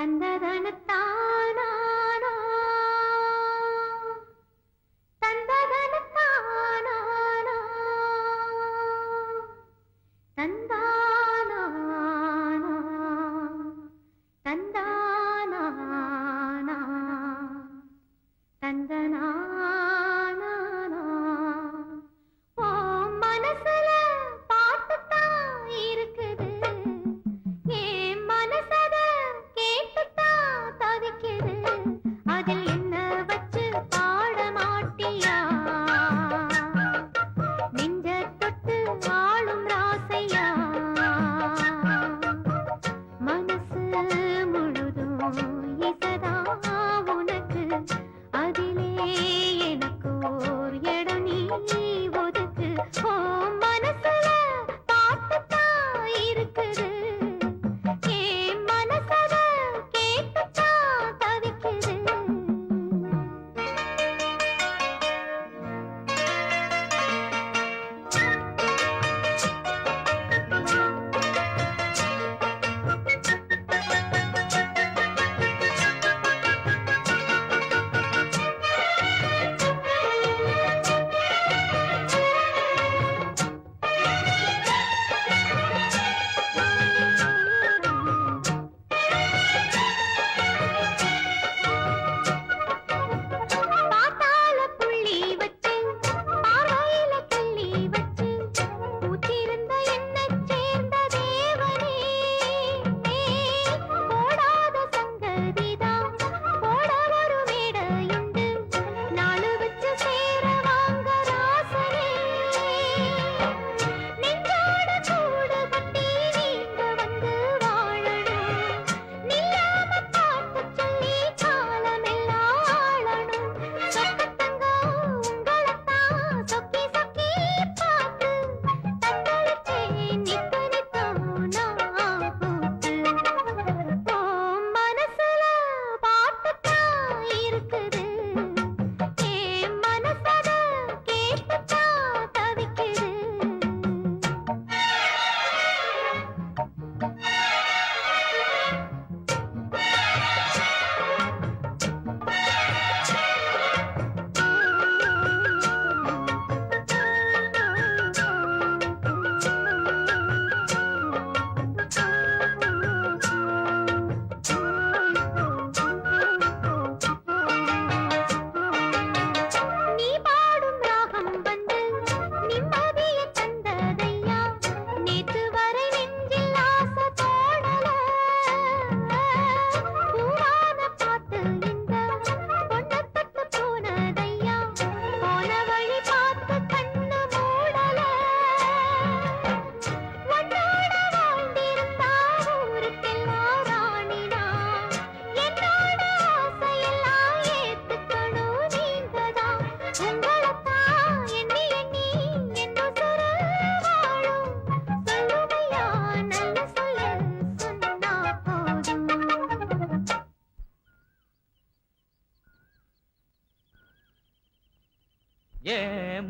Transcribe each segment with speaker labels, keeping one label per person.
Speaker 1: தந்ததனத்தானா தந்ததனத்தானா தந்தானா தந்தானா தந்தனா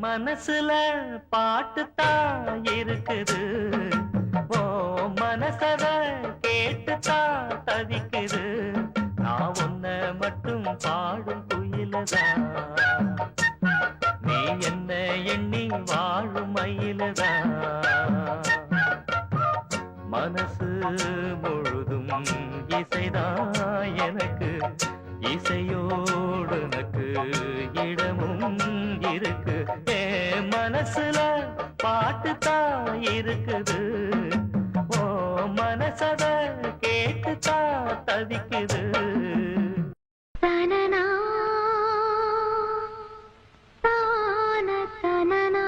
Speaker 2: மனசுல பாட்டுத்தான் இருக்குது, ஓ மனசத கேட்டுத்தான் தவிக்குது. நான் உன்ன மட்டும் பாடும் குயிலதான், நீ என்ன எண்ணி வாழும் மயிலதான். மனசு முழுதும் இசைதான் எனக்கு, இசையோடு எனக்கு இடமும் இருக்கு. மனசுல பாட்டுத்தான் இருக்குது, ஓ மனசத கேட்டுத்தான் தவிக்குது.
Speaker 1: தனனா தான தனனா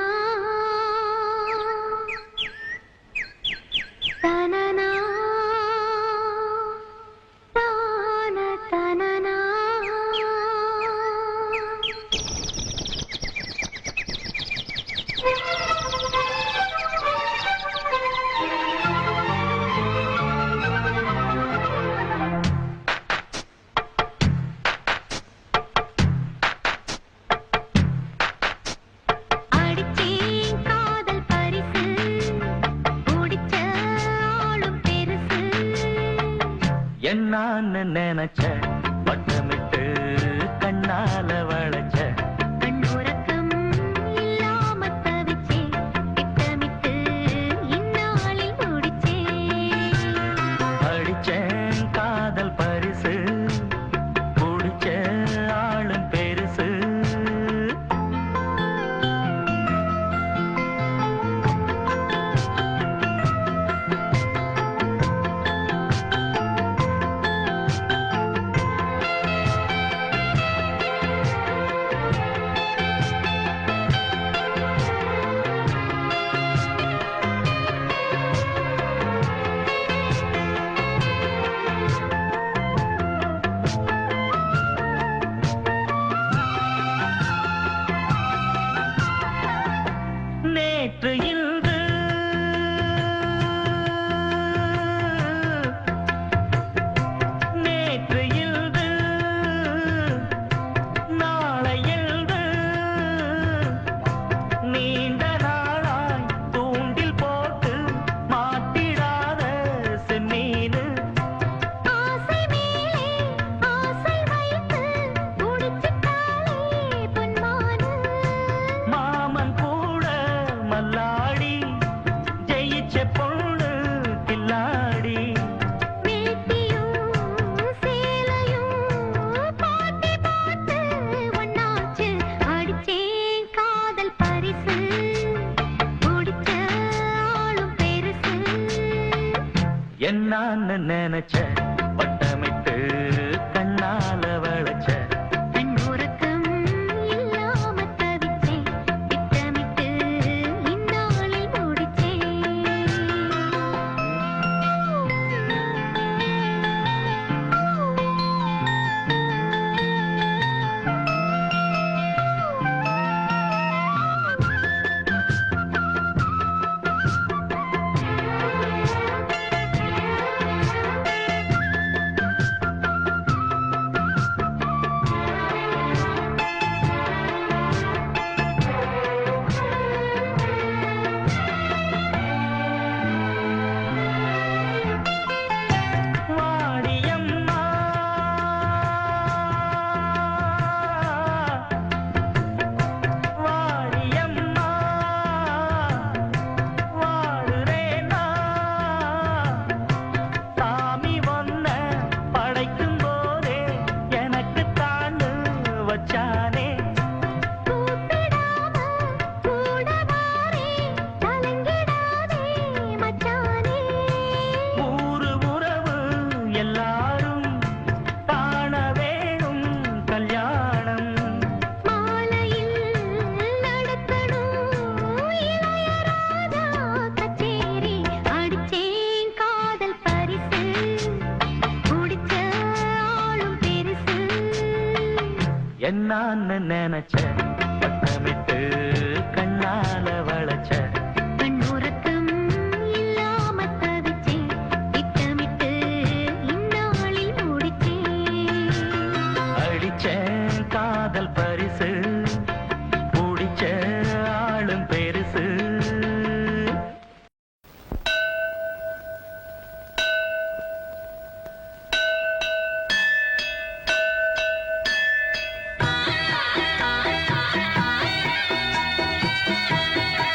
Speaker 1: தனனா தான தனனா.
Speaker 2: என்னான்னு நினைச்ச வட்டமிட்டு கண்ணால வளைச்ச
Speaker 1: கண்ணுறக்கம் இல்லாம தவிச்சே திட்டமிட்டு இந்நாளில் முடிச்சே
Speaker 2: அடிச்சேன் காதல் பரிசு புடிச்ச ஆளும் பெருசு நேற்று இன்று நேற்று இன்று நாளை எழுது நீண்ட நாளாய் தூண்டில் போட்டு மாட்டிடாத செம்மீனு
Speaker 1: ஆசை மேலே ஆசை வைத்து முடிச்சிட்டாலே பொன்மானு
Speaker 2: மாமன் கூட மல்லாடி ஜெயிச்ச பொண்ணு கில்லாடி
Speaker 1: வேட்டியும் சேலையும் பாட்டி பார்த்து ஒன்னாச்சு அடிச்சேன் காதல் பரிசு முடிச்ச ஆளும் பெருசு
Speaker 2: என்னான்னு நினைச்ச வட்டமிட்டு கண்ணால வளைச்ச
Speaker 1: கண்ணுறக்கம் இல்லாம தவிச்சே திட்டமிட்டு இந்நாளில் முடிச்சே
Speaker 2: வாடியம்மா வாடியம்மா வாடுறேனா சாமி ஒன்ன படைக்கும் போதே எனக்கு தாண்டு வச்சானே
Speaker 1: கூப்பிடாம கூட வாரே கலங்கிடாதே மச்சானே
Speaker 2: ஊரு உறவு எல்லாரும் காண வேணும் கல்யாணம்
Speaker 1: மாலையில் நடக்கணும் இளையராஜா கச்சேரி அடிச்சேன் காதல் பரிசு முடிச்ச ஆளும் பெருசு
Speaker 2: என்னான்னு நினைச்ச வட்டமிட்டு கண்ணால வளைச்ச
Speaker 1: கண்ணுறக்கம் இல்லாம தவிச்சே திட்டமிட்டு இந்நாளில் முடிச்சே
Speaker 2: அடிச்சேன் காதல் பரிசு புடிச்ச ஆளும் பெருசு
Speaker 1: ஆ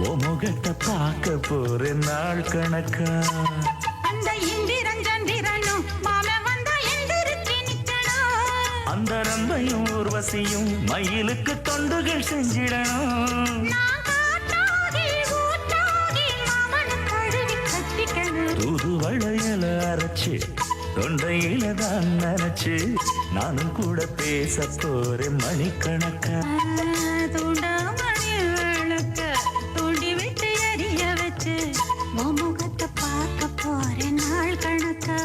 Speaker 2: ஓ முகத்தை பார்க்க போற நாள் கணக்கா
Speaker 1: அந்த இந்திரன் சந்திரனும் மாமன் வந்தா எந்திரிச்சு நிக்கணும்.
Speaker 2: அந்த ரம்பையும் ஊர்வசியும் மயிலுக்கு தொண்டுகள் செஞ்சிடணும்.
Speaker 1: நான் காட்டாகி ஊட்டாகி மாமனும் கழுவி கட்டிக்கணும்.
Speaker 2: தூது வளையல அரைச்சு தொண்டையில தான் நினைச்சு நானும் கூட பேச போறேன் மணிக்கணக்கா.
Speaker 1: தூண்டாமணி விளக்க தூண்டி விட்டு எரிய வச்சு உன் முகத்தை பார்க்க போறேன் நாள் கணக்கா.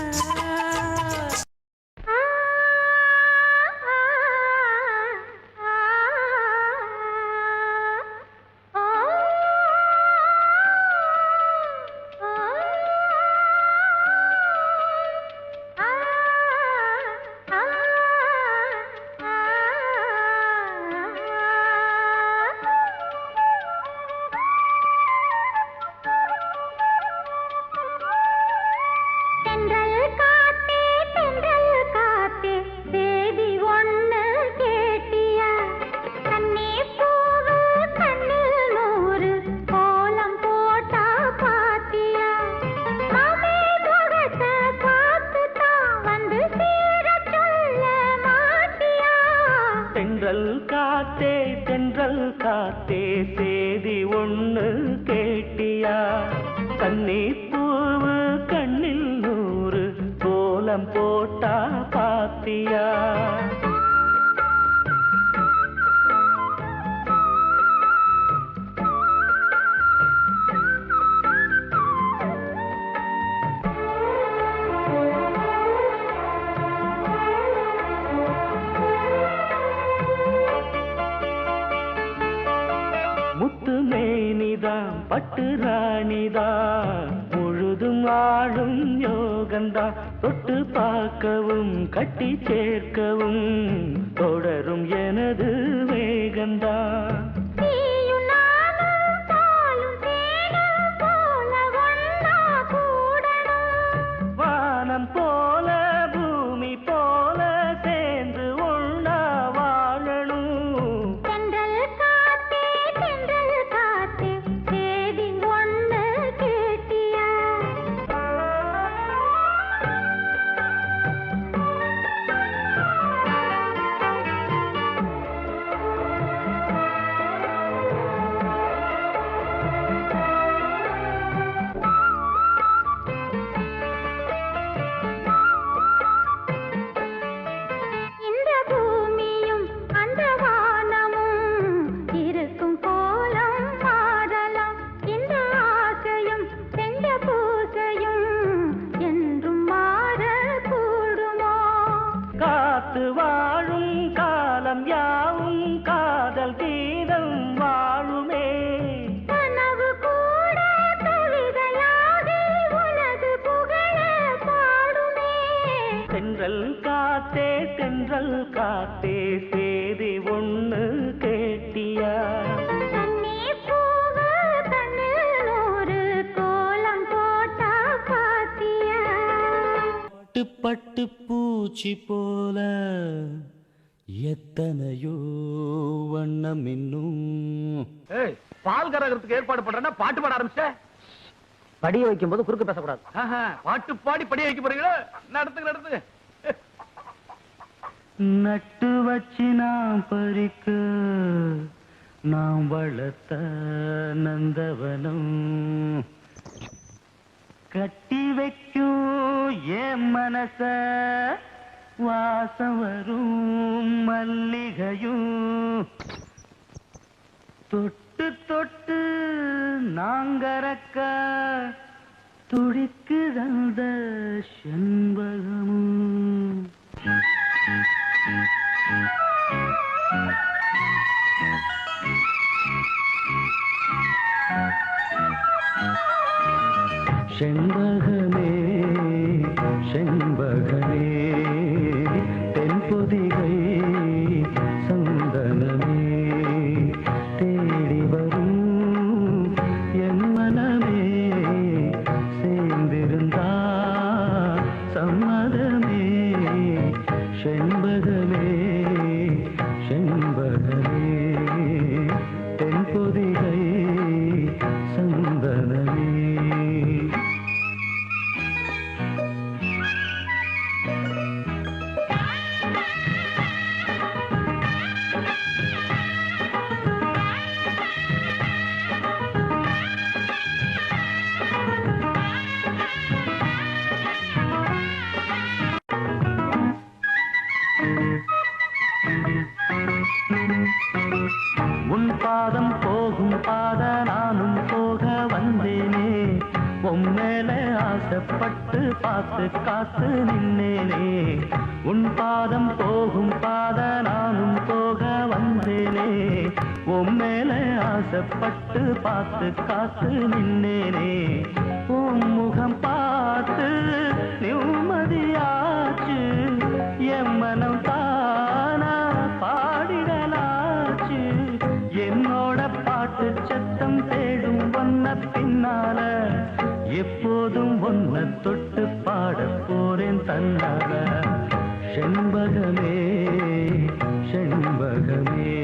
Speaker 2: தென்றல் காத்தே சேதி ஒண்ணு கேட்டியா? கன்னி பூவு கண்ணில் நூறு கோலம் போட்டா பாத்தியா? மேனிதான் பட்டு ராணிதான் முழுதும் ஆளும் யோகந்தா. தொட்டு பார்க்கவும் கட்டி சேர்க்கவும் தொடரும் எனது வேகந்தா. வானம் போல பூமி போல சேர்ந்து ஒண்ணா வாழணும். வாழும் காலம் யாவும் காதல் கீதம் வாழுமே.
Speaker 1: கனவு கூட கவிதையாகி உனது புகழ பாடுமே.
Speaker 2: தென்றல் காத்தே சேதி ஒண்ணு கேட்டியா?
Speaker 1: கன்னி பூவு கண்ணில் ஒரு கோலம் போட்டா பாத்தியா?
Speaker 2: பட்டு பட்டு பூச்சி போல எத்தனையோ வண்ணம் இன்னும்.
Speaker 3: பால் கரகத்துக்கு ஏற்பாடு பண்றேன்னா பாட்டு பாட ஆரம்பிச்ச.
Speaker 4: படிய வைக்கும் போது குறுக்கு பேசக்கூடாது.
Speaker 3: பாட்டு பாடி படிய வைக்க போறீங்களா? நடத்துங்க.
Speaker 2: நட்டு வச்சு நாம் பறிக்க நாம் வளர்த்த நந்தவனம் கட்டி வைக்கும் என் மனச வாசம் வரும் மல்லிகையும் தொட்டு தொட்டு நாங்கறக்க துடிக்குதந்த செண்பகமும். செண்பகமே செண்பகமே தென்பொதிகை சந்தனமே தேடி வரும் என் மனமே சேர்ந்திருந்தா சம்மதமே. செண்பகமே செண்பகமே தென்பொதிகை சந்தனமே உன் பாதம் போகும் பாத நானும் போக வந்தேனே உம்மேல ஆசைப்பட்டு பார்த்து காத்து நின்னேனே உன் பாதம் போகும் பாத நானும் போக வந்தேனே உம்மேல ஆசைப்பட்டு பார்த்து காத்து நின்னேனே உன் முகம் பார்த்து நிம்மதியாச்சு என் மனம் தானா பாடிடலாச்சு என்னோட பாட்டு சத்தம் தேடும் ஒன்ன பின்னால எப்போதும் ஒன்ன தொட்டு பாட போறேன் தன்னால செண்பகமே செண்பகமே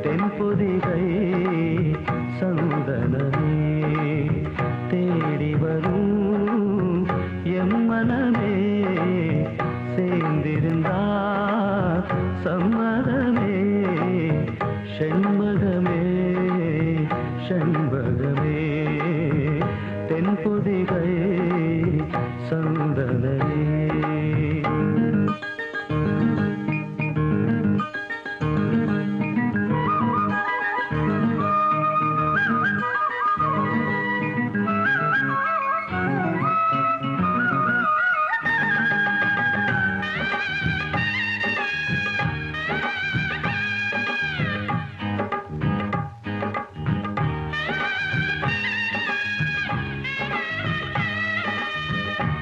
Speaker 2: தென்பொதிகை சந்தனமே தேடி வரும் எம் மனமே சேர்ந்திருந்தா சம்மதமே செண்பகமே செண்பகமே தென்பொதிகை சந்தனமே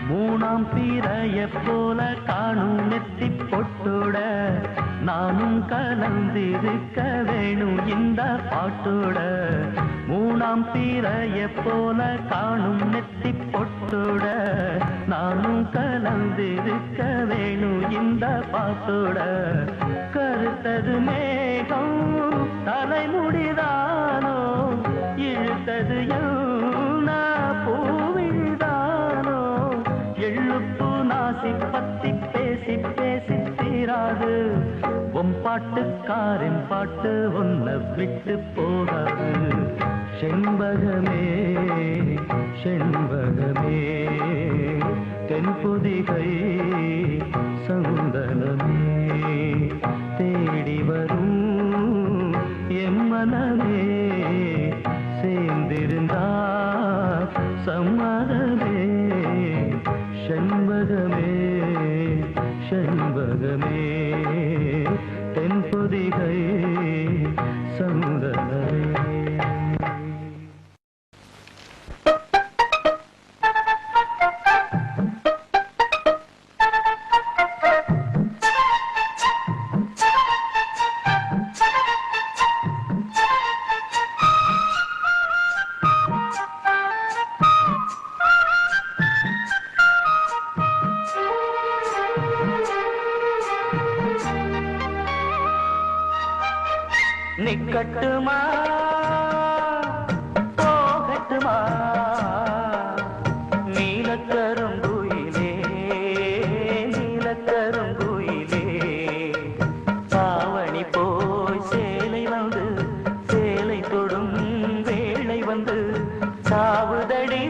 Speaker 2: மூணாம் பிறைய போல காணும் நெத்தி பொட்டோட நானும் கலந்திருக்க வேணும் இந்த பாட்டோட மூணாம் பிறைய போல காணும் நெத்தி பொட்டோட நானும் கலந்திருக்க வேணும் இந்த பாட்டோட கருத்தது மேகம் தலைமுடிதானோ இழுத்தது பூவிழ்தானோ எழுப்பு நாசி பத்தி பேசி பேசி தீராது உன் பாட்டுக்காரின் பாட்டு உன்னை விட்டு போகாது செண்பகமே செண்பகமே தென்பொதிகை சந்தனமே தேடி வரும் என் மனமே சேர்ந்திருந்தா சம்மதமே செண்பகமே செண்பகமே தென்பொதிகை சந்தனமே நிக்கட்டுமா போகட்டுமா நீலக்கருங்குயிலே நீலக்கருங்குயிலே பாவணி போய் சேலை வந்து சேலை தொடும் வேளை வந்து சாவுதடி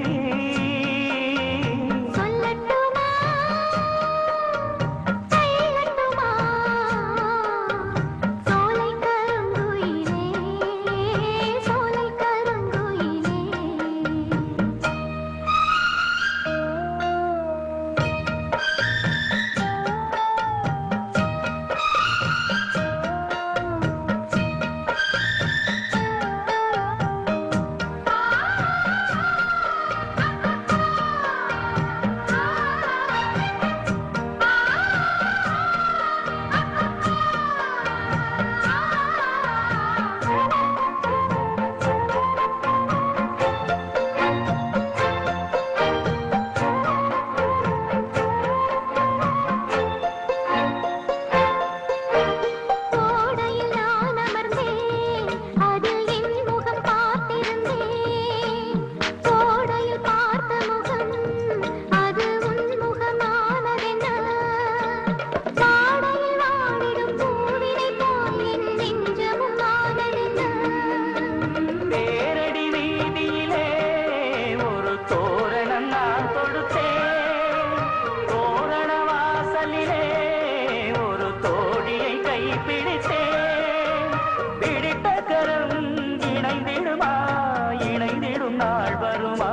Speaker 2: சொல்லிடும் நாள் வருமா?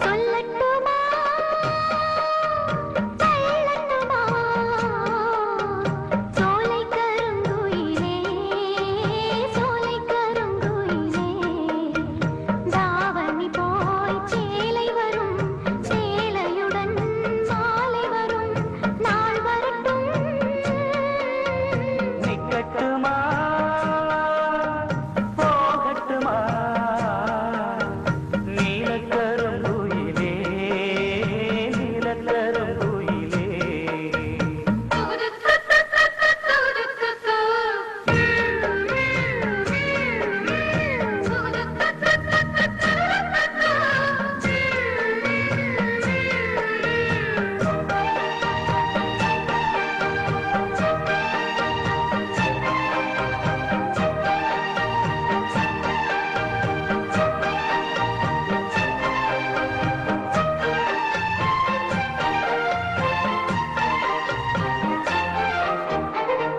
Speaker 1: சொல்லட்டுமா சொல்லட்டுமா சோலை கருங்குயிலே சோலை கருங்குயிலே தாவணி போய் சேலை வரும் சேலையுடன் மாலை வரும் நாள் வரட்டும்
Speaker 2: நிக்கட்டுமா போகட்டுமா நீலக்கருங்குயிலே நீலக்கருங்குயிலே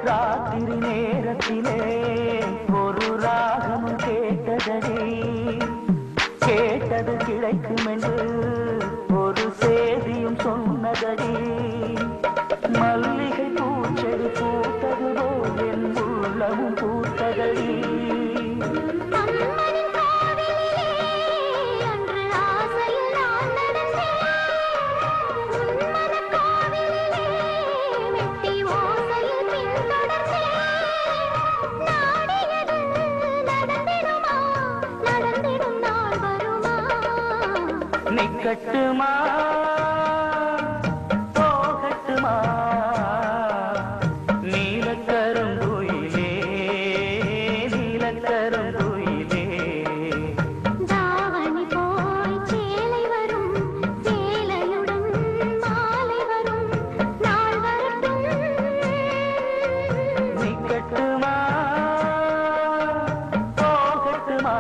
Speaker 2: ராத்திரி நேரத்திலே ஒரு ராகமும் கேட்டதடி கேட்டது கிடைக்கும் என்று ஒரு செய்தியும் சொன்னதடி மல்லிகை பூச்செடி பூத்தது போல் என் உள்ளமும் பூத்ததடி
Speaker 1: அம்மனின் கோவிலிலே அன்று ஆசையில் நான் நடந்தேன் உன்மனக் கோவிலிலே வெட்டி ஓசையில் பின்தொடர்ந்தேன் நாடியது நடந்திடுமா நடந்திடும் நாள் வருமா
Speaker 2: நிக்கட்டுமா போகட்டுமா நீலக்கருங்குயிலே நீலக்கருங்குயிலே
Speaker 1: தாவணி போய் சேலை வரும் சேலையுடன் மாலை வரும் நாள் வரட்டும்
Speaker 2: நிக்கட்டுமா போகட்டுமா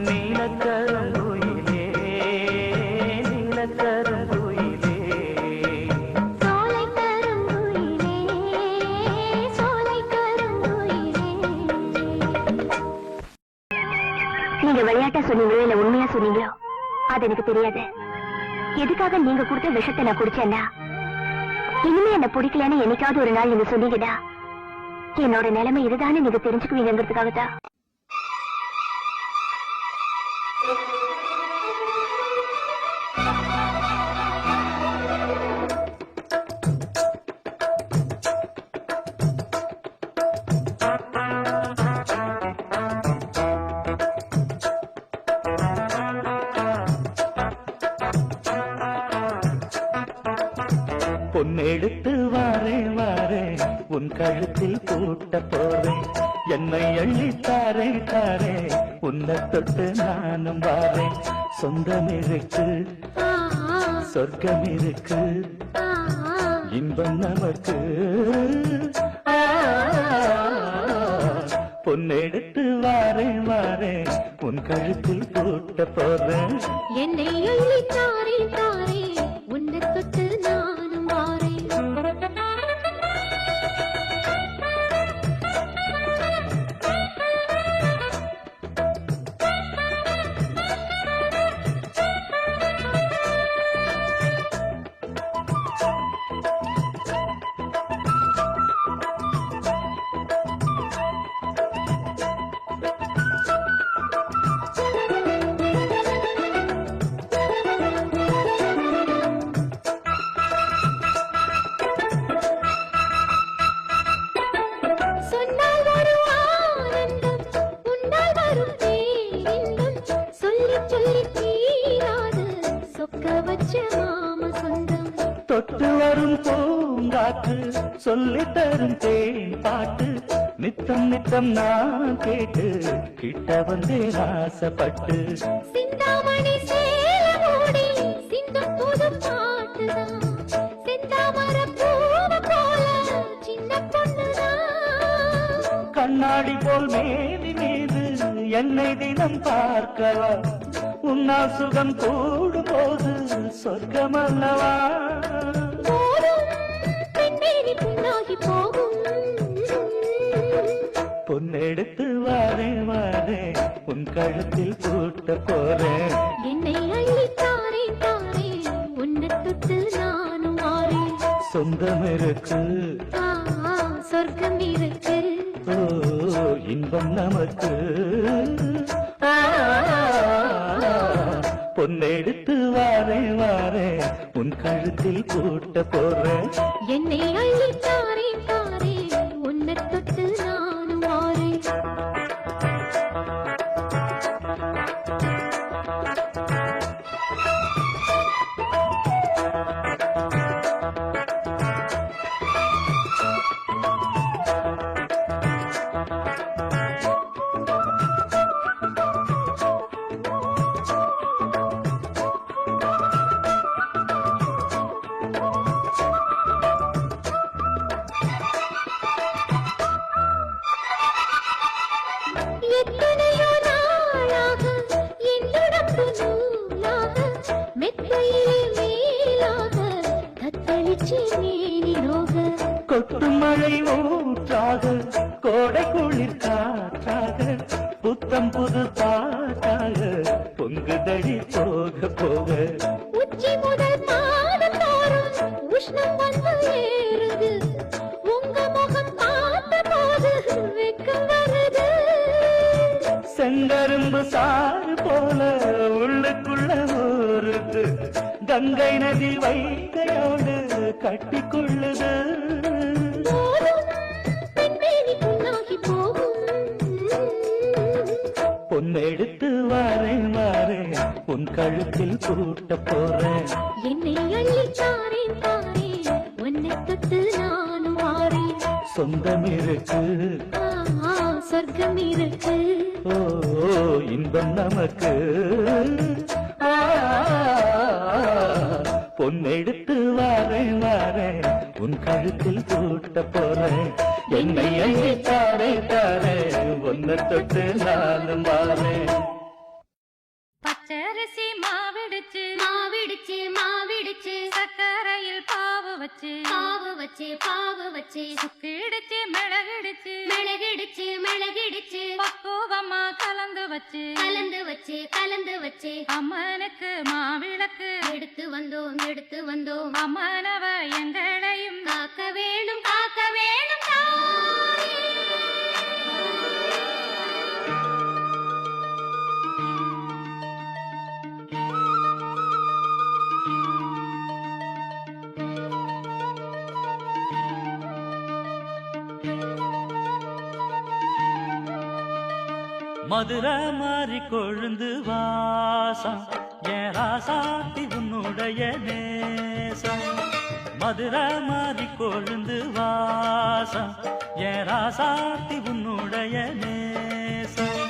Speaker 2: நீலக்கருங்குயிலே நீலக்கருங்குயிலே
Speaker 1: சோலை கருங்குயிலே சோலை கருங்குயிலே
Speaker 5: நீங்க விளையாட்டா சொன்னீங்களோ இல்ல உண்மையா சொன்னீங்களோ அது எனக்கு தெரியாது. எதுக்காக நீங்க கொடுத்த விஷத்தை நான் குடிச்சேன்னா இனிமே என்ன பிடிக்கலன்னு என்னைக்காவது ஒரு நாள் நீங்க சொன்னீங்கடா என்னோட நிலைமை இதுதானே நீங்க தெரிஞ்சுக்குவீங்கிறதுக்காக தான்.
Speaker 2: பொன்னெடுத்து வாரேன் வாரேன் உன் கழுத்தில் பூட்ட போறேன் என்னை அள்ளி தாரே தாரே உன்னை தொட்டு நானும் வாரேன் சொந்தம் இருக்கு சொர்க்கம் இருக்கு இன்பம் நமக்கு பொன்னெடுத்து வாரேன் வாரேன் உன் கழுத்தில் பூட்ட போறேன்
Speaker 1: என்னை அள்ளி தாரே தாரே உன்னை தொட்டு நானும் வாரேன் சொன்னால் வரும் ஆனந்தம் உன்னால் வரும் பேரின்பம் சொல்லி சொல்லி தீராது சொக்க வச்ச மாம சொந்தம்
Speaker 2: தொட்டு வரும் பூங்காற்று சொல்லி தரும் தேன் பாட்டு நித்தம் நித்தம் நான் கேட்டு கிட்ட வந்தே ஆசைப்பட்டு
Speaker 1: சிந்தாமணி சேல மூடி சிந்தும் புது பாட்டுதான் செந்தாமர பூவ போல சின்ன பொண்ணுதான்
Speaker 2: கண்ணாடி போல் மேனி மீது என்னை தினம் பார்க்கலாம் உன்னால் சுகம் கூடும் போது சொர்க்கம் அல்லவா
Speaker 1: போதும் பெண்ணேறி புண்ணாகி போகும்
Speaker 2: பொன்னெடுத்து வாரே வாரே உன் கழுத்தில் பூட்ட போறேன்.
Speaker 1: என்னை அள்ளி தாரே தாரே உன்னை தொட்டு நானும் மாறேன்.
Speaker 2: சொந்தம் இருக்கு,
Speaker 1: சொர்க்கம் இருக்கு,
Speaker 2: ஓ இன்பம் நமக்கு. பொன்னெடுத்து வாரே வாரே உன் கழுத்தில் பூட்ட போறேன்.
Speaker 1: என்னை அள்ளி தாரே தாரே உன்னை தொட்டு நானும் மாறேன். எத்தனையோ நாளாக என்னுடம்பு நூலாக மெத்தையிலே மேலாக தத்தளிச்சு மேனி நோக.
Speaker 2: கொட்டு மழை ஊற்றாக கோடை குளிர் காற்றாக புத்தம் புது பாட்டாக பொங்குதடி போக போக.
Speaker 1: உச்சி முதல் பாதம் தோறும் உஷ்ணம் வந்து ஏறுது. உங்க முகம் பார்த்த போது வெக்கம் வருது.
Speaker 2: செங்கரும்பு சாறு போல உள்ளுக்குள்ள ஊறுது. கங்கை நதி வைகையோடு கட்டிக்கொள்ளுது.
Speaker 1: போதும் பெண்மேனி புண்ணாகி போகும்.
Speaker 2: பொன்னெடுத்து வாரேன் வாரேன் உன் கழுத்தில் பூட்ட போறேன்.
Speaker 1: என்னை அள்ளி தாரே தாரே உன்னை தொட்டு நானும் மாறேன்.
Speaker 2: சொந்தம் இருக்கு,
Speaker 1: சொர்க்கம் இருக்கு,
Speaker 2: ஓ இன்பம் நமக்கு. பொன்னெடுத்து வாரேன் வாரேன் உன் கழுத்தில் பூட்ட போறேன். என்னை அள்ளி தாரே தாரே ஒன்ன தொட்டு நானும் வாரேன்.
Speaker 6: பச்சரிசி மாவிடுச்சு
Speaker 1: மாவிடுச்சு மாவிடுச்சு
Speaker 6: சக்கரையில் பாவு வச்சு
Speaker 1: பாவு வச்சு பாவு வச்சு
Speaker 6: சுக்கிடுச்சு மிளகிடுச்சு
Speaker 1: மிளகிடுச்சு மிளகிடுச்சு
Speaker 6: பக்குவமா கலந்து வச்சு
Speaker 1: கலந்து வச்சு கலந்து வச்சு
Speaker 6: அம்மனுக்கு மாவிளக்கு
Speaker 1: எடுத்து வந்தோம் எடுத்து வந்தோம்.
Speaker 6: அம்மனவ எங்களையும்
Speaker 1: காக்க வேணும் காக்க வேணும் தாயே.
Speaker 2: மதுரை மாறி கொழுந்து வாசம் என் ராசாத்தி உன்னுடைய நேசம். மதுரை மாறி கொழுந்து வாசம் என் ராசாத்தி உன்னுடைய நேசம்.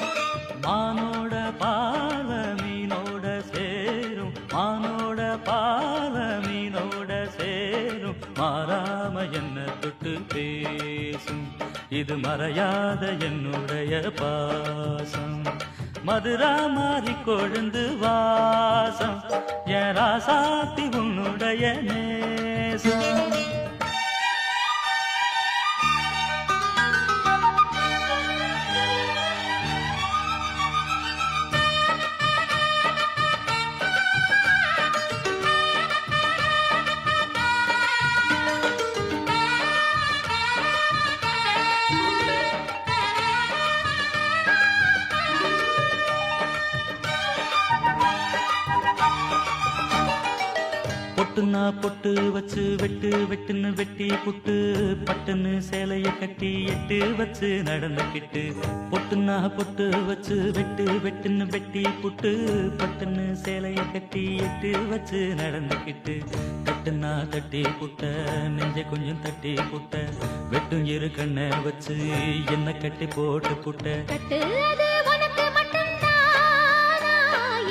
Speaker 2: மானோட பால மீனோட சேரும், மானோட பால மீனோட சேரும். மாறாம என்ன தொட்டு பேசும், இது மறையாத என்னுடைய பாசம். மதுரா மாறி கொழுந்து வாசம் என் ராசாத்தி உன்னுடைய நேசம். பொட்டுன்னா பொட்டு வச்சு வெட்டு வெட்டுன்னு வெட்டி புட்டு பட்டுன்னு சேலைய கட்டி எட்டு வச்சு நடந்துக்கிட்டு. பொட்டுன்னா பொட்டு வச்சு வெட்டு வெட்டுன்னு வெட்டி புட்டு பட்டுன்னு சேலைய கட்டி எட்டு வச்சு நடந்துக்கிட்டு. தட்டுன்னா தட்டி புட்ட நெஞ்ச கொஞ்சம் தட்டி புட்ட வெட்டும் இரு கண்ணை வச்சு என்ன கட்டி போட்டு புட்ட.
Speaker 1: கட்டு அது உனக்கு மட்டும்தானா,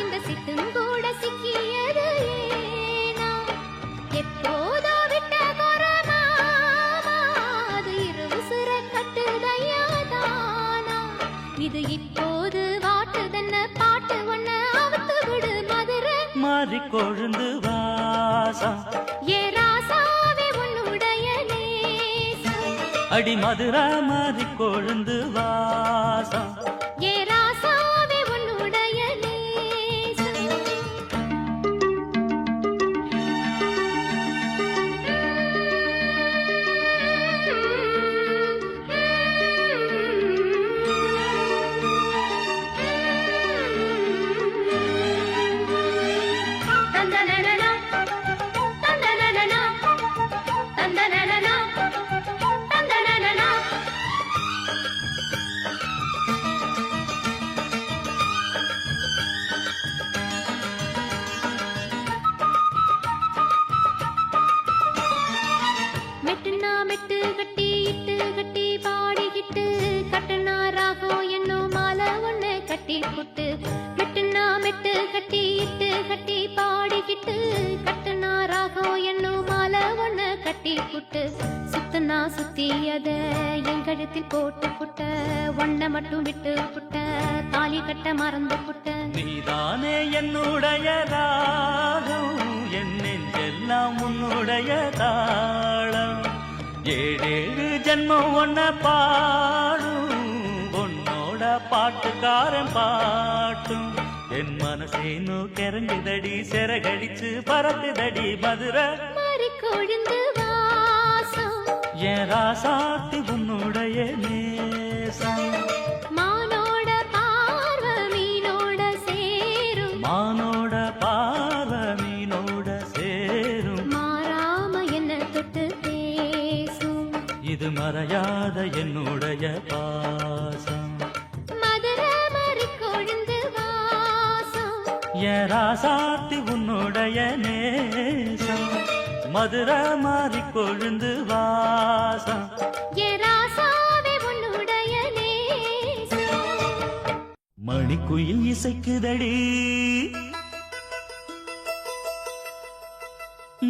Speaker 1: இந்த சிட்டும் கூட சிக்கியது ஏனா? எப்போதோ விட்ட குரமாமா, அது இரு உசுர கட்டுதையா தானா? இது இப்போது வாட்டுதன்ன பாட்டு ஒண்ணு அவுத்து விடு மதுரை
Speaker 2: மாறி கொழுந்து வாசம்
Speaker 1: ஏ ராசாவே உன்னுடைய நேசம்.
Speaker 2: அடி மதுரா மாறி கொழுந்து வாசம்
Speaker 1: ஏ ராசாவே புட்டு மெட்டுனா மெட்டு கட்டி இட்டு கட்டி பாடிக்கிட்டு கட்டுனா ராகம் என்னும் மாலை ஒண்ணு கட்டி புட்டு சுத்தனா சுத்தி அத என் கழுத்தில் போட்டு புட்ட ஒன்ன மட்டும் விட்டு புட்ட தாலி கட்ட மறந்து புட்ட
Speaker 2: நீதானே என்னுடைய ராகம் என் நெஞ்செல்லாம் உன்னுடைய தாளம் ஏழேழு ஜென்மம் ஒன்ன பாடும் உன்னோட பாட்டுக்காரன் பாட்டும் என் மனசேனோ கிறங்குதடி சிறகடிச்சு பறக்குதடி மதுரை
Speaker 1: மாறி கொழுந்து வாசம்
Speaker 2: என் ராசாத்தி உன்னுடைய நேசம்
Speaker 1: மானோட பார்வை மீனோட சேரும்
Speaker 2: மானோட பால மீனோட சேரும்
Speaker 1: மாறாம என்ன தொட்டு பேசும்
Speaker 2: இது மறையாத என்னுடைய பாசம்
Speaker 1: மதுரை மாறி கொழுந்து வாசம்
Speaker 2: என் ராசாத்தி உன்னுடைய நேசம் மதுரை மாறி கொழுந்து வாசம்
Speaker 1: என் ராசாவே உன்னுடைய நேசம்
Speaker 2: மணிக்குயில் இசைக்குதடி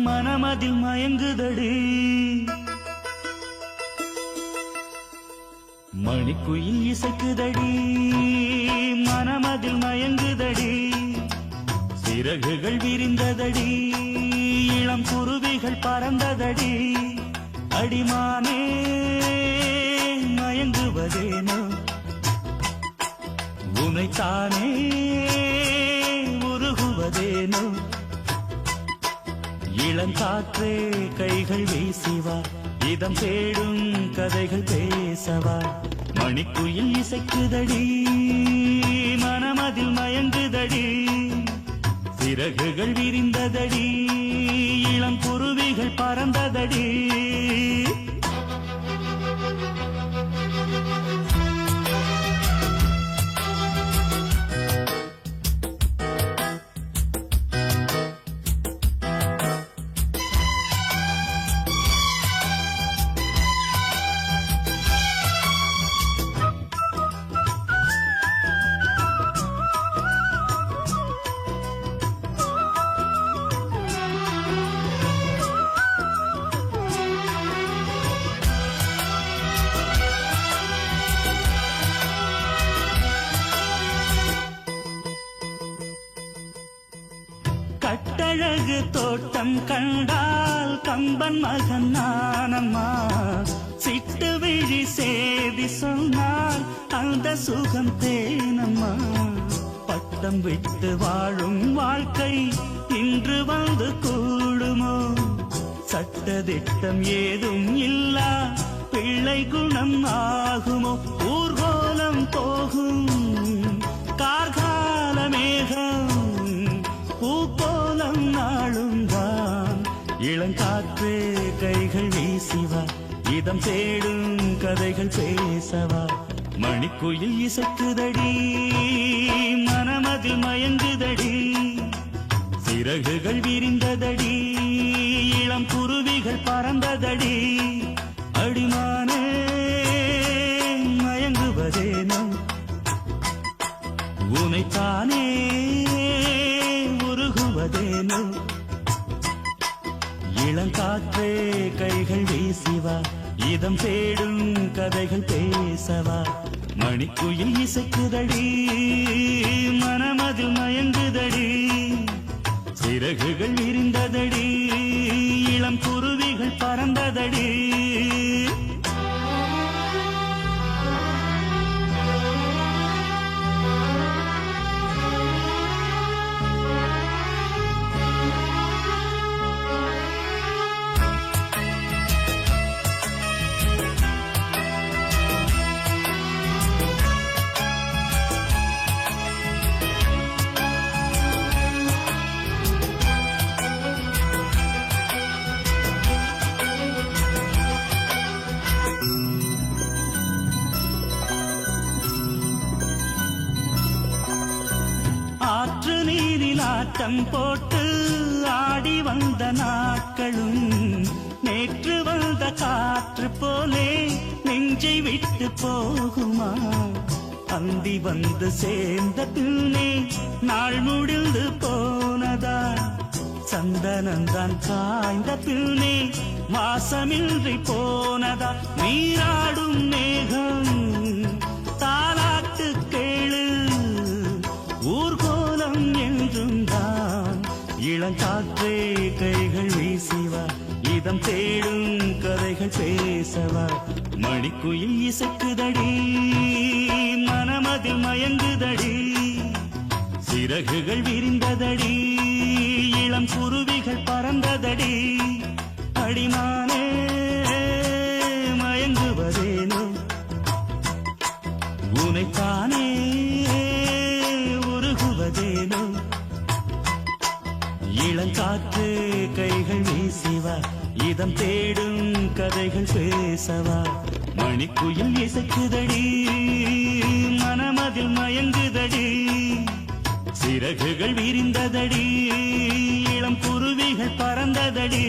Speaker 2: மனமதில் மயங்குதடி மணிக்குயில் இசைக்குதடி மனமதில் மயங்குதடி சிறகுகள் விரிந்ததடி இளம் குருவிகள் பறந்ததடி அடிமானே மயங்குவதேனோ உனைத்தானே உருகுவதேனோ இளங்காற்றே கைகள் வீசிவா இதம் தேடும் கதைகள் பேசவா மணிக்குயில் இசைக்குதடி மனமதில் மயங்குதடி சிறகுகள் விரிந்ததடி இளம் குருவிகள் பறந்ததடி கட்டழகு தோட்டம் கண்டால் கம்பன் மகன் நானம்மா சிட்டு விழி சேதி சொன்னால் அந்த சுகம் தேனம்மா பட்டம் விட்டு வாழும் வாழ்க்கை இன்று வந்து கூடுமோ சட்டதிட்டம் ஏதும் இல்லா பிள்ளை குணம் ஆகுமோ ஊர்கோலம் போகும் கார்கால மேகம் பூக்கோலம் நாளும் தான் இளங்காற்றே கைகள் வீசிவா இதம் தேடும் கதைகள் பேசவா மணிக்குயில் இசைக்குதடி மனமதில் மயங்குதடி சிறகுகள் விரிந்ததடி இளம் குருவிகள் பறந்ததடி அடிமானே மயங்குவதேனோ உனைத்தானே உருகுவதேனோ இளங்காற்றே கைகள் வீசிவா இதம் தேடும் கதைகள் பேசவா மணிக்குயில் இசைக்குதடி மனமதில் மயங்குதடி சிறகுகள் விரிந்ததடி இளம் குருவிகள் பறந்ததடி ஆற்று நீரில் ஆட்டம் போட்டு ஆடி வந்த நாட்களும் நேற்று வந்த காற்று போலே நெஞ்சை விட்டு போகுமா
Speaker 7: அந்தி வந்து சேர்ந்த பின்னே நாள் முடிந்து போனதா சந்தனந்தான் காய்ந்த பின்னே மாசமின்றி போனதா நீராடும் மேகம் தாலாட்டு கேளு ஊர்கோலம் என்றும் தான் இளங்காற்றே கைகள் வீசிவா இதம் தேடும் கதைகள் பேசவா மணிக்குயில் இசைக்குதடி மனமதில் மயங்குதடி சிறகுகள் விரிந்ததடி இளம் குருவிகள் பறந்ததடி அடிமானே மயங்குவதேனோ உனைத்தானே உருகுவதேனோ இளங்காற்று கைகள் வீசிவா இதம் தேடும் கதைகள் பேசவா மணிக்குயில் இசைக்குதடி மனமதில் மயங்குதடி சிறகுகள் விரிந்ததடி இளம் குருவிகள் பறந்ததடி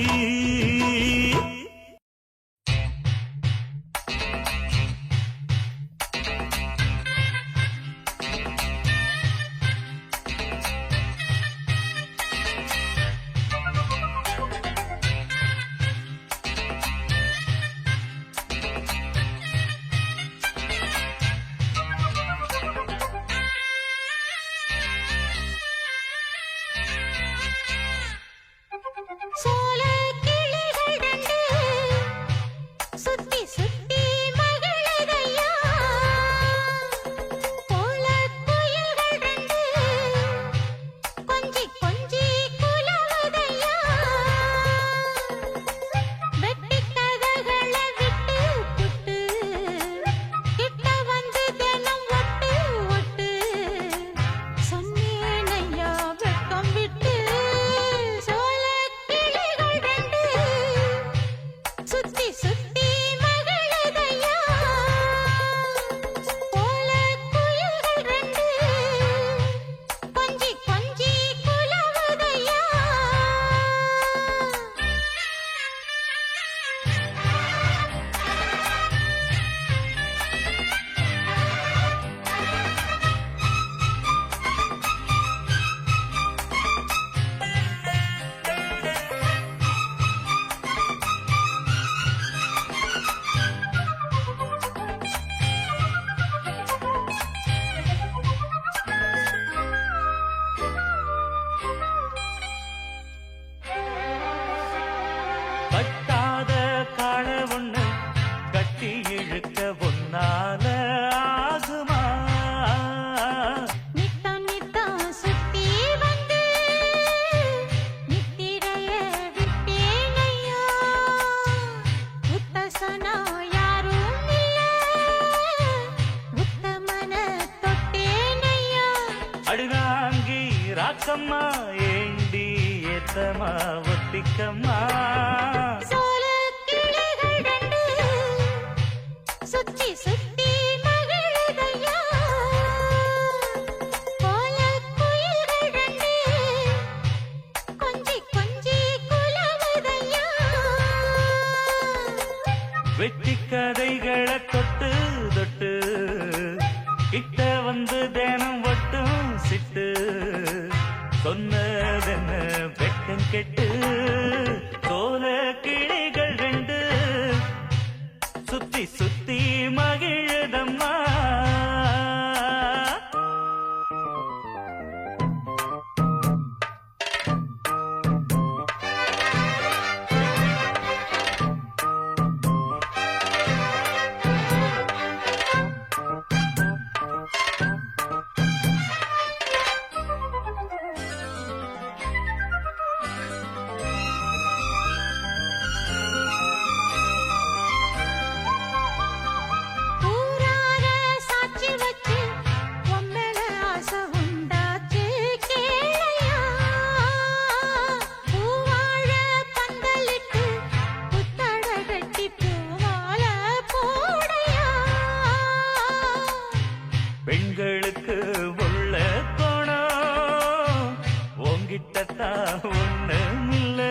Speaker 1: சோல கிளிகள் ரெண்டு சுத்தி சுத்தி மகிழுதையா போல குயில்கள் ரெண்டு கொஞ்சி கொஞ்சி குலவுதையா வெட்டி கதகளை விட்டு புட்டு கிட்ட வந்து தினம் ஒட்டு ஒட்டு சொன்னேனையா வெட்கம் விட்டு சுத்தி சுத்தி மகிழுதையா போல குயில்கள் ரெண்டு கொஞ்சி கொஞ்சி குலவுதையா
Speaker 7: கட்டாத காண ஒண்ணு கட்டி இழுக்க ஒன்னால ஆகுமா
Speaker 1: நித்தம் நித்தம் சுத்தி வந்து நித்திரைய விட்டேனையா உத்தசனா யாரும் இல்ல உத்தமன தொட்டேனையா
Speaker 7: அடுகாங்கி ராக்கம்மா ஏண்டி ஏத்தமா ஒட்டிக்கம்மா
Speaker 1: சோல கிளிகள் ரெண்டு சுத்தி சுத்தி மகிழுதையா போல குயில்கள் ரெண்டு கொஞ்சி கொஞ்சி குலவுதையா
Speaker 7: வெட்டி கதைகளை தொட்டு தொட்டு கிட்ட வந்து தினம் ஒட்டும் சிட்டு சொன்னதென்ன வெட்கம் கெட்டு தோல கிளிகள் ரெண்டு சுத்தி சுத்தி மகிழுதம்மா
Speaker 1: ஊரார சாட்சி வச்சு உம்மேல ஆசை உண்டாச்சு கேளையா பூவாழ பந்தலிட்டு புத்தட கட்டி பூவால போடையா
Speaker 7: பெண்களுக்கு உள்ள கோணம் உங்கிட்டத்தான் ஒண்ணு இல்ல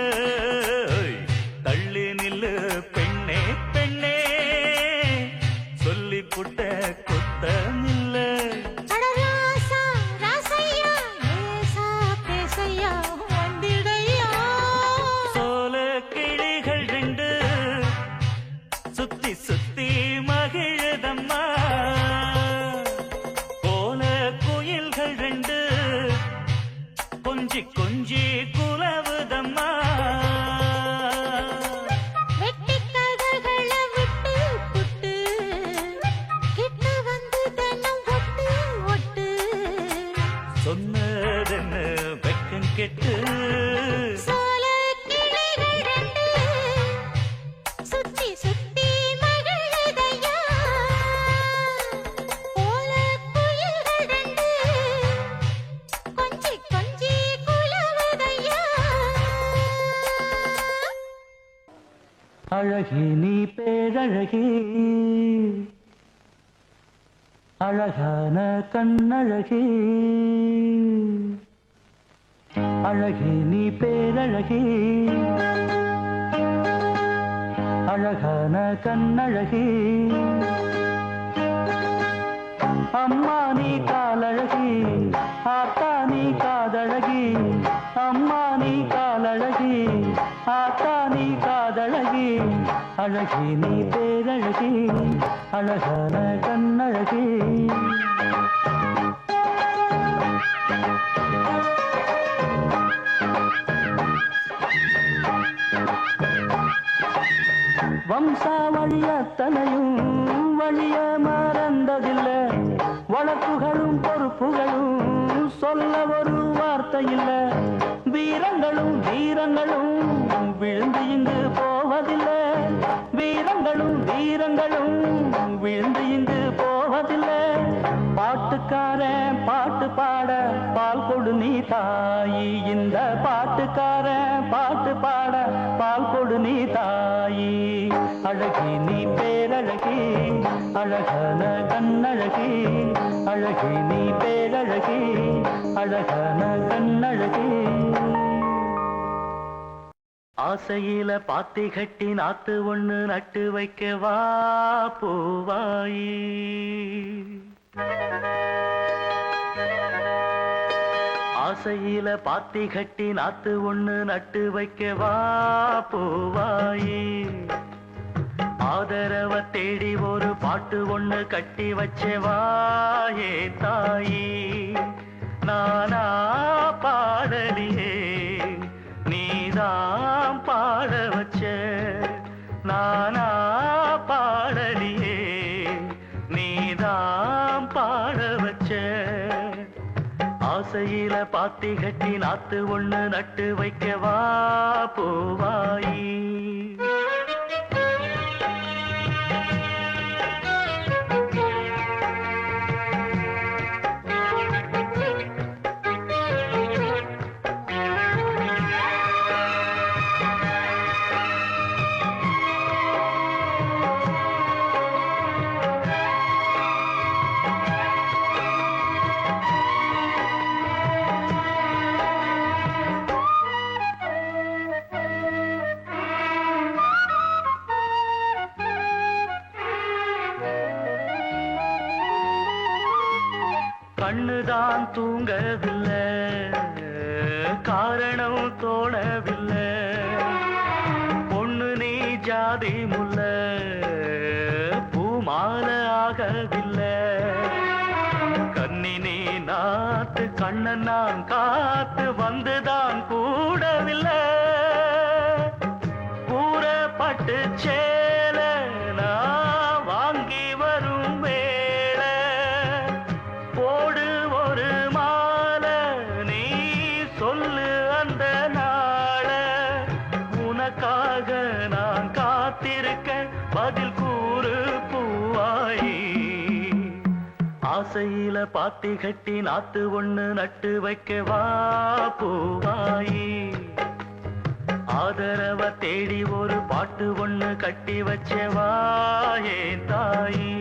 Speaker 7: தள்ளி நில்லு பெண்ணே பெண்ணே சொல்லி புட்ட குத்தமில்ல கொஞ்சி கொஞ்சி குலவுதம்மா
Speaker 1: வெட்டிக் கதகளை விட்டு புட்டு, கிட்ட வந்து தினம் ஒட்டு ஒட்டு.
Speaker 7: சொன்னதென்ன வெக்கம் கெட்டு
Speaker 1: சோலைக் கிளிகள் ரெண்டு, சுத்தி சுத்தி மகிழுதையா. ஓலைக் குயில்கள் ரெண்டு, கொஞ்சி கொஞ்சி குலவுதையா.
Speaker 2: அழகி நீ பேரழகி, அழகான கண்ணழகி. அழகி நீ பேரழகி, அழகான கண்ணழகி. அம்மா நீ காலழகி, ஆத்தா நீ காதழகி. அம்மா நீ காலழகி, ஆத்தா நீ காதழகி. அழகி நீ பேரழகி, அழகான கண்ணழகி. வம்சாவழியத்தனையும் வழிய மறந்ததில்ல, வழக்குகளும் பொறுப்புகளும் சொல்ல ஒரு வார்த்தை இல்ல. வீரங்களும் வீரங்களும் விழுந்து இங்கு போவதில்லை. வீரங்களும் வீரங்களும் விழுந்து இங்கு போவதில்லை. பாட்டுக்காரன் பாட்டு பாட பால் கொடு நீ தாயி. இந்த பாட்டுக்காரன் பாட்டு பாட பால் கொடு நீ தாயி. அழகி நீ பேரழகி, அழகான கண்ணழகி. அழகி நீ பேரழகி, அழகான கண்ணழகி. ஆசையில பாத்தி கட்டி நாத்து ஒண்ணு நட்டு வைக்கவா பூவாயி. ஆசையில பாத்தி கட்டி நாத்து ஒண்ணு நட்டு வைக்கவா பூவாயி. ஆதரவ தேடி ஒரு பாட்டு ஒண்ணு கட்டி வச்சவா ஏ தாயி. நானா பாடலியே நீதான் பாட வச்ச. நானா பாடலியே நீதான் பாட வச்ச. ஆசையில பாத்தி கட்டி நாத்து ஒண்ணு நட்டு வைக்கவா பூவாயி. கண்ணுதான் தூங்கவில்லை, காரணம் தோணவில்லை. பொண்ணு நீ ஜாதி முல்ல, பூமால ஆகவில்லை. கண்ணி நீ நாத்து கண்ணன் நான் காத்து வந்துதான் கூடவில்லை. கூறப்பட்டு சேல நான் வாங்கி வரும் வேளை. போடு ஒரு மாலை நீ சொல்லு அந்த நாள. உனக்காக நான் காத்திருக்க பதில் கூறு பூவாயி. ஆசையில பாத்தி கட்டி நாத்து ஒண்ணு நட்டு வைக்கவா பூவாயி. ஆதரவ தேடி ஒரு பாட்டு ஒண்ணு கட்டி வச்சவா ஏன் தாயி.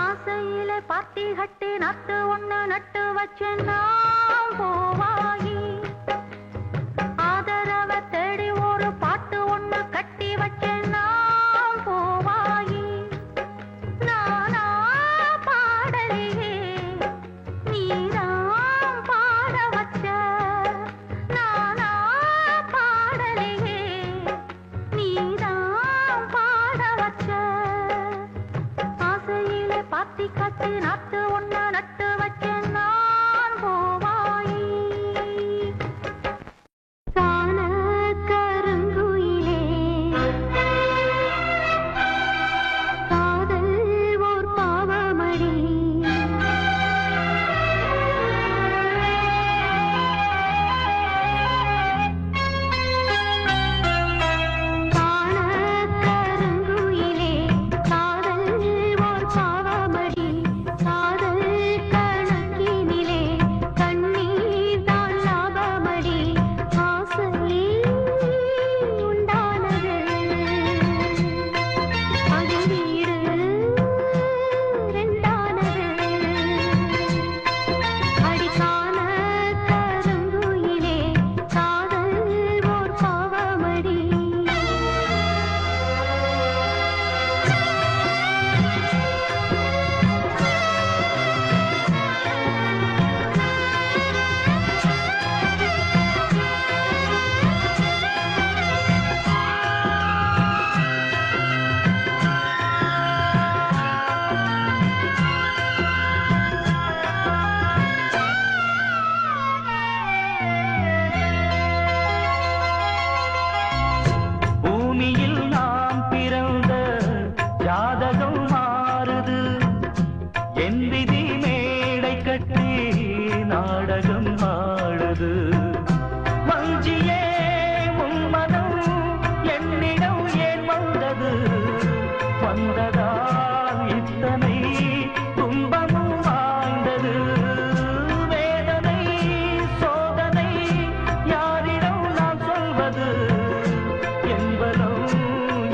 Speaker 1: ஆசையில பாத்தி கட்டி நட்டு ஒண்ணு நட்டு வச்சேன்னா போவாயி ஆதரவ தேடி ஒரு பாட்டு ஒண்ணு கட்டி வச்சேன்னா போவாயி நானா பாடலையே நீதான் பாட வச்ச நானா பாடலையே நீதான் பாட வச்ச ஆசையில பாத்தி கட்டி நட்டு ஒண்ணு நட்டு வச்சேன் நான் போவாயி காண கருங்குயிலே காதல் ஓர் பாவமடி காண கருங்குயிலே காதல் ஓர் பாவமடி காதல் கணக்கினிலே கண்ணீர் தான் லாபமடி ஆசை உண்டானது அது வீடு ரெண்டானது அடிக்கான கருங்குயிலே காதல் ஓர் பாவமடி
Speaker 7: பூமியில் நாம் பிறந்த ஜாதகம் மாறுது என் விதி மேடை கட்டி நாடகம் ஆடுது வஞ்சியே மும்மதம் என்னிடம் ஏன் வந்தது வந்ததால் இத்தனை துன்பமும் வாழ்ந்தது வேதனை சோதனை யாரிடம் நான் சொல்வது என்பதும்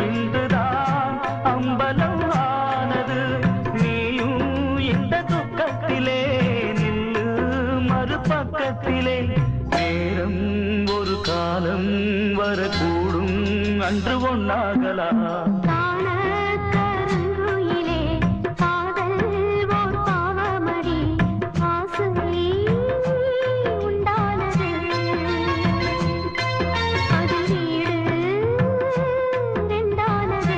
Speaker 7: இன்றுதான் அம்பலம் ஆனது நீயும் இந்த துக்கத்திலே நில்லு மறுபக்கத்திலே நேரம் ஒரு காலம் வரக்கூடும் அன்று ஒன்னாகலாம்
Speaker 1: காண கருங்குயிலே காதல் ஓர் பாவமடி ஆசை உண்டானது அது வீடு ரெண்டானது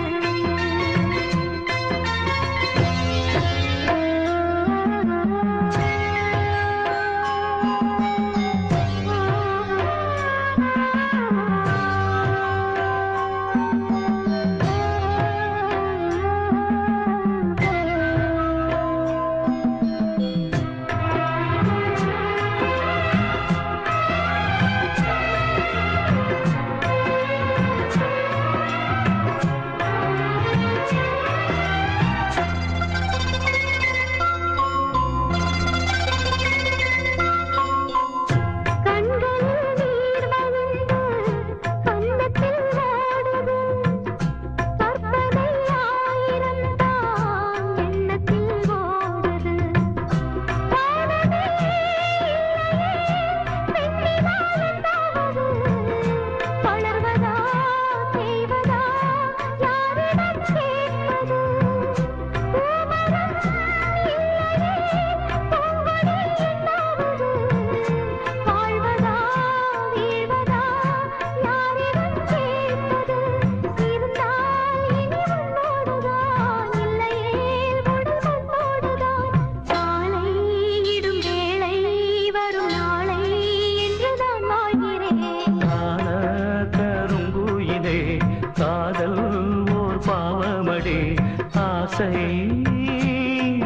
Speaker 7: ஆசை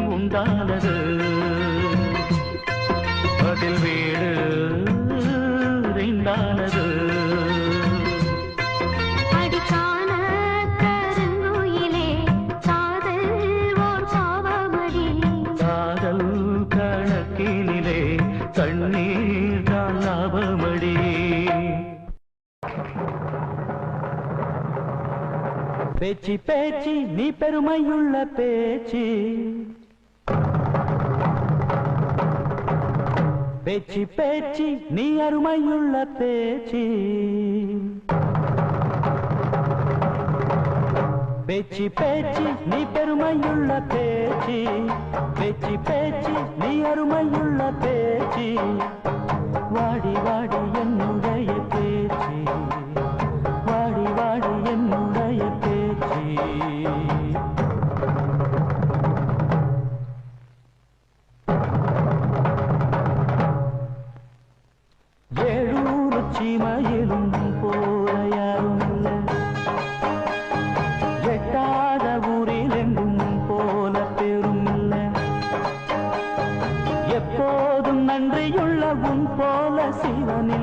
Speaker 7: உண்டானது அதில் வீடு ரெண்டானது
Speaker 1: அடிக்கான கருங்குயிலே காதல் ஓர் பாவமடி
Speaker 7: காதல் கணக்கினிலே கண்ணீர் தான் லாபமடி பேச்சு பேச்சு நீ பெருமையுள்ள பேச்சு பேச்சு பேச்சு நீ அருமையுள்ள பேச்சு பேச்சு பேச்சு நீ பெருமையுள்ள பேச்சு பேச்சு பேச்சு நீ அருமையுள்ள பேச்சு வாடி வாடி என்னுடைய பேச்சு வாடி வாடி என்னுடைய பேச்சு ஏழூர் சீமையிலும் போல யாரும் இல்லை எட்டாத ஊரில் எங்கும் போல பெரும் இல்லை எப்போதும் நன்றியுள்ள உன் போல சிவனில்